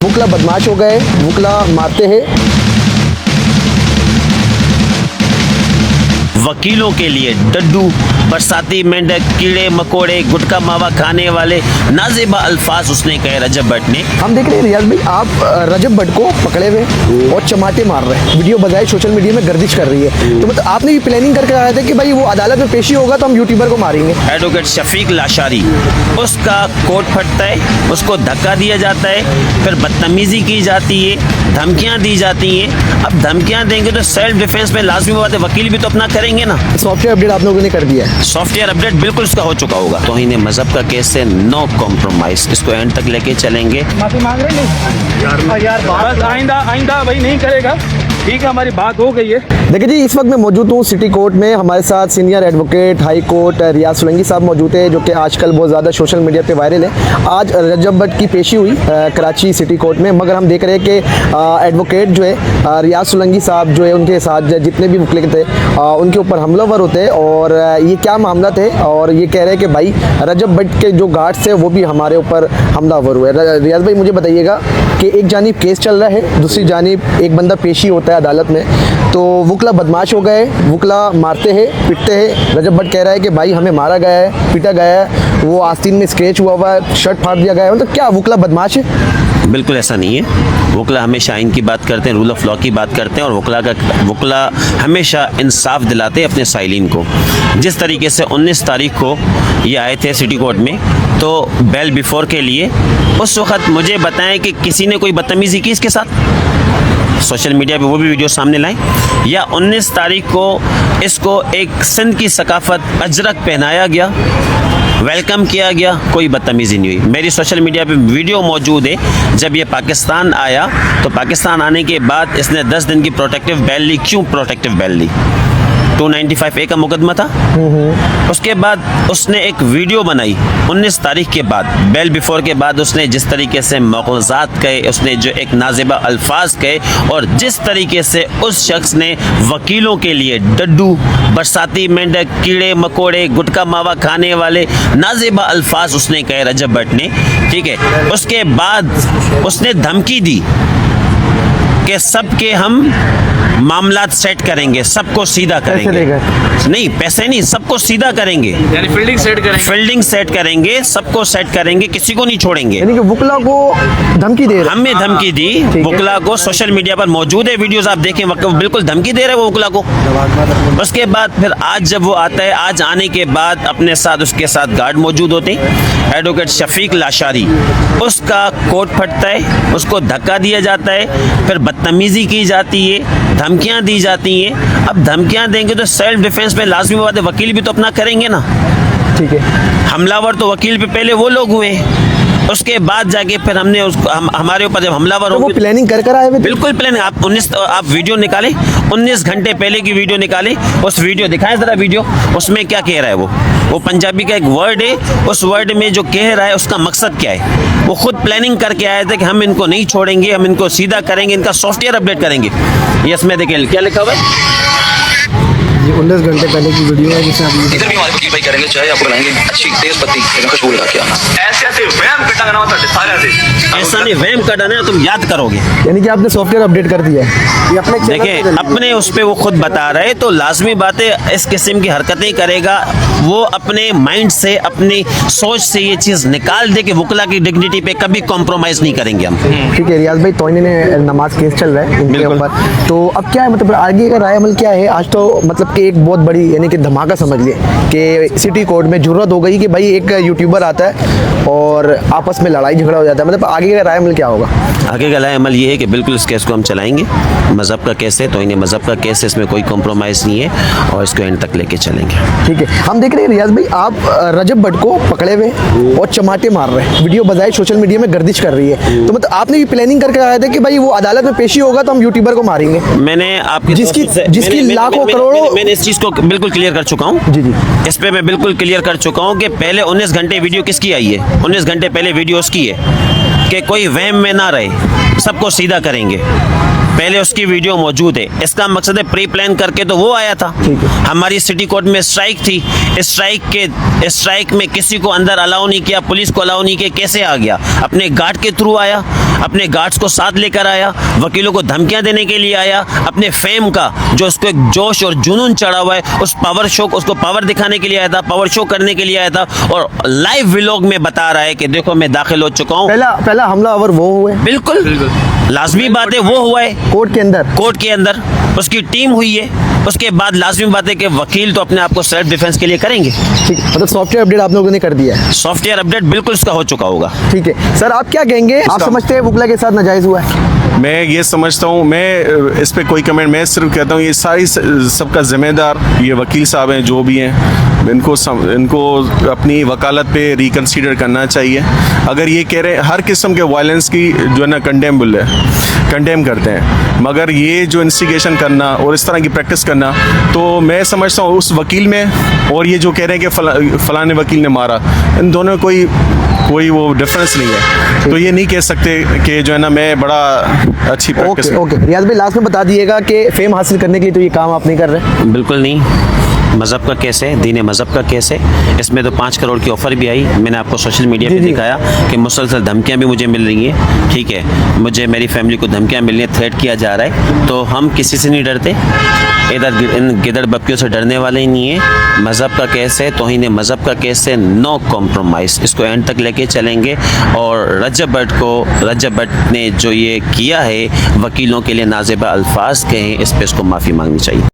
वुकला बदमाश हो गए, वुकला मारते हैं। वकीलों के लिए डड्डू, बरसाती मेंढक, कीड़े मकोड़े, गुटखा मावा खाने वाले नाजेबा अल्फाज उसने कहे रजब भट्ट ने। हम देख रहे हैं रियाज भाई, आप रजब भट्ट को पकड़े हुए और चमाटे मार रहे हैं, वीडियो बजाए सोशल मीडिया में गर्दिश कर रही है। तो मतलब आपने भी प्लानिंग करके आया था कि भाई वो अदालत में पेशी होगा तो हम यूट्यूबर को मारेंगे। एडवोकेट शफीक लाशारी, उसका कोट फटता है, उसको धक्का दिया जाता है, फिर बदतमीजी की जाती है, धमकियां दी जाती हैं। अब धमकियां देंगे तो सेल्फ डिफेंस में लाजमी बात है, वकील भी तो अपना करेंगे ना। सॉफ्टवेयर अपडेट आप लोगों ने कर दिया है। सॉफ्टवेयर अपडेट बिल्कुल इसका हो चुका होगा। तौहीन मजहब का केस है, नो कॉम्प्रोमाइज, इसको एंड तक लेके चलेंगे। माफी मांग रहे हैं यार बस आइंदा भाई नहीं करेगा। ठीक है, हमारी बात हो गई है। देखिए जी, इस वक्त मैं मौजूद हूँ सिटी कोर्ट में। हमारे साथ सीनियर एडवोकेट हाई कोर्ट रियाज सोलंकी साहब मौजूद है, जो कि आजकल बहुत ज़्यादा सोशल मीडिया पे वायरल है। आज रजब भट्ट की पेशी हुई कराची सिटी कोर्ट में, मगर हम देख रहे हैं कि एडवोकेट जो है रियाज सोलंकी साहब जो है, उनके साथ जितने भी वकील थे उनके ऊपर हमलावर होते हैं। और ये क्या मामला थे, और ये कह रहे हैं कि भाई रजब भट्ट के जो गार्ड्स थे वो भी हमारे ऊपर हमलावर हुए। रियाज भाई, मुझे बताइएगा कि एक जानिब केस चल रहा है, दूसरी जानिब एक बंदा पेशी होता है अदालत में, तो वुकला बदमाश हो गए, वुकला मारते हैं, पिटते हैं। रजब भट्ट कह रहा है कि भाई हमें मारा गया है, पीटा गया है, वो आस्तीन में स्क्रैच हुआ है, शर्ट फाड़ दिया गया है। मतलब क्या वुकला बदमाश है? बिल्कुल ऐसा नहीं है। वकला हमेशा आइन की बात करते हैं, रूल ऑफ लॉ की बात करते हैं, और वकला हमेशा इंसाफ दिलाते हैं अपने साइलिन को। जिस तरीके से 19 तारीख को ये आए थे सिटी कोर्ट में, तो बेल बिफोर के लिए उस वक़्त मुझे बताएं कि किसी ने कोई बदतमीज़ी की इसके साथ, सोशल मीडिया पे वो भी वीडियो सामने लाएं, या 19 तारीख को इसको एक सिंध की सकाफत अजरक पहनाया गया, वेलकम किया गया, कोई बदतमीज़ी नहीं हुई। मेरी सोशल मीडिया पे वीडियो मौजूद है। जब ये पाकिस्तान आया तो पाकिस्तान आने के बाद इसने 10 दिन की प्रोटेक्टिव बेल ली। क्यों प्रोटेक्टिव बेल ली? 295A का मुकदमा था। उसके बाद उसने एक वीडियो बनाई 19 तारीख के बाद, बेल बिफोर के बाद। उसने जिस तरीके से मौक़ूज़ात कहे, उसने जो एक नाज़िबा अल्फाज कहे, और जिस तरीके से उस शख्स ने वकीलों के लिए डड्डू, बरसाती मेंढक, कीड़े मकोड़े, गुटखा मावा खाने वाले नाज़िबा अल्फाज उसने कहे रजब भट्ट ने, ठीक है। उसके बाद उसने धमकी दी कि सबके हम मामलात सेट करेंगे, सबको सीधा करेंगे। नहीं, पैसे नहीं, सबको सीधा करेंगे, यानी फील्डिंग सेट करेंगे, सबको सेट करेंगे, किसी को नहीं छोड़ेंगे। यानी कि वुकला को धमकी दे रहे, हमें धमकी दी वुकला को। सोशल मीडिया पर मौजूद है वीडियोस, आप देखें, बिल्कुल धमकी दे रहे वो वुकला को। उसके बाद फिर आज जब वो आता है, आज आने के बाद अपने साथ उसके साथ गार्ड मौजूद होते हैं। एडवोकेट शफीक लाशारी, उसका कोट फटता है, उसको धक्का दिया जाता है, फिर बदतमीजी की जाती है, धमकियां दी जाती हैं। अब धमकियां देंगे तो सेल्फ डिफेंस में लाजमी बात है, वकील भी तो अपना करेंगे ना। ठीक है। हमलावर तो वकील पे पहले वो लोग हुए, उसके बाद जाके फिर हमने उसको हमारे ऊपर जब हमलावर तो हो, वो प्लानिंग कर आए हुए थे? बिल्कुल प्लानिंग। आप वीडियो निकालें, 19 घंटे पहले की वीडियो निकालें, उस वीडियो दिखाएं जरा वीडियो। उसमें क्या कह रहा है वो पंजाबी का एक वर्ड है, उस वर्ड में जो कह रहा है उसका मकसद क्या है। वो खुद प्लानिंग करके आए थे कि हम इनको नहीं छोड़ेंगे, हम इनको सीधा करेंगे, इनका सॉफ्टवेयर अपडेट करेंगे। ये इसमें देखिए क्या लिखा हुआ है, 19 घंटे पहले की वीडियो है, जिसमें आप इधर भी हमारे वकील भाई करेंगे, चाय आपको बनाएंगे अच्छी तेज पत्ती खुशबू लगा के आना। ऐसे वहम कटाना होता है सारे से। ऐसा नहीं वहम कटाना है, तुम याद करोगे। यानी कि आपने सॉफ्टवेयर अपडेट कर दिया है, ये अपने चैनल पे देखें डालिए। अपने उस पर वो खुद बता रहे, तो लाजमी बातें इस किस्म की हरकतें करेगा वो, अपने माइंड से, अपनी सोच से ये चीज़ निकाल दे कि वुकला की डिग्निटी पे कभी कॉम्प्रोमाइज़ नहीं करेंगे हम। ठीक है रियाज भाई, तौहीन नमाज केस चल रहा है इनके ऊपर, तो अब क्या है, मतलब आगे का राय अमल क्या है? आज तो मतलब कि एक बहुत बड़ी यानी कि धमाका समझ लिए कि सिटी कोर्ट में जुर्रत हो गई कि भाई एक यूट्यूबर आता है और आपस में लड़ाई झगड़ा हो जाता है। मतलब आगे का राय अमल क्या होगा? आगे का राय अमल ये है कि बिल्कुल इस केस को हम चलाएंगे। मज़हब का केस है, तो इन्हें मज़हब का केस है, इसमें कोई कॉम्प्रोमाइज़ नहीं है, और इसको एंड तक लेके चलेंगे। ठीक है। हम देख रहे हैं रियाज भाई, आप रजब भट्ट को पकड़े हुए और चमाटे मार रहे हैं, वीडियो बजाए सोशल मीडिया में गर्दिश कर रही है। तो मतलब आपने भी प्लानिंग करके आया था कि भाई वो अदालत में पेशी होगा तो हम यूट्यूबर को मारेंगे। मैंने आपकी जिसकी लाखों करोड़ों, मैंने इस चीज़ को बिल्कुल क्लियर कर चुका हूँ। जी। इस पे मैं बिल्कुल क्लियर कर चुका हूँ कि पहले 19 घंटे वीडियो किसकी आई है, 19 घंटे पहले वीडियो उसकी है कि कोई वहम में ना रहे, सबको सीधा करेंगे। पहले उसकी वीडियो मौजूद है। इसका मकसद है प्री प्लान करके तो वो आया था। हमारी सिटी कोर्ट में स्ट्राइक थी, स्ट्राइक में किसी को अंदर अलाउ नहीं किया, पुलिस को अलाउ नहीं किया, कैसे आ गया? अपने गार्ड के थ्रू आया, अपने गार्ड्स को साथ लेकर आया, वकीलों को धमकियां देने के लिए आया, अपने फेम का जो उसको एक जोश और जुनून चढ़ा हुआ है उस पावर शो को, उसको पावर दिखाने के लिए आया था, पावर शो करने के लिए आया था और लाइव व्लॉग में बता रहा है कि देखो मैं दाखिल हो चुका हूँ। पहला हमलावर वो हुए बिल्कुल लाजमी बात है, वो हुआ है कोर्ट के अंदर, उसकी टीम हुई है, उसके बाद लाजमी बात है कि वकील तो अपने आप को सेल्फ डिफेंस के लिए करेंगे। ठीक है, मतलब सॉफ्टवेयर अपडेट आप लोगों ने कर दिया है। सॉफ्टवेयर अपडेट बिल्कुल उसका हो चुका होगा। ठीक है सर, आप क्या कहेंगे, आप समझते हैं वुकला के साथ नाजायज हुआ है? मैं ये समझता हूँ, मैं इस पे कोई कमेंट, मैं सिर्फ कहता हूँ ये सारी सबका जिम्मेदार ये वकील साहब हैं जो भी हैं, इनको अपनी वकालत पे रिकन्सिडर करना चाहिए। अगर ये कह रहे हैं हर किस्म के वायलेंस की जो है ना कंडेम करते हैं, मगर ये जो इंस्टिगेशन करना और इस तरह की प्रैक्टिस करना, तो मैं समझता हूँ उस वकील में और ये जो कह रहे हैं कि फलाने वकील ने मारा, इन दोनों में कोई वो डिफरेंस नहीं है। तो ये नहीं कह सकते कि जो है ना मैं बड़ा अच्छी प्रैक्टिस। ओके रियाज भाई, लास्ट में बता दीजिएगा कि फेम हासिल करने के लिए तो ये काम आप नहीं कर रहे? बिल्कुल नहीं, मज़हब का केस है, दीन मज़हब का केस है। इसमें तो 5 करोड़ की ऑफ़र भी आई, मैंने आपको सोशल मीडिया पे दिखाया कि मुसलसल धमकियां भी मुझे मिल रही हैं। ठीक है, मुझे मेरी फैमिली को धमकियां मिल रही हैं, थ्रेट किया जा रहा है, तो हम किसी से नहीं डरते, इधर इन गिदड़ बप्पियों से डरने वाले ही नहीं है। मज़हब का केस है, तौहीन मज़हब का केस है, नो कॉम्प्रोमाइज़, इसको एंड तक लेके चलेंगे। और रजब भट्ट ने जो ये किया है, वकीलों के लिए नाज़ेबा अल्फाज कहे, इस पर इसको माफ़ी मांगनी चाहिए।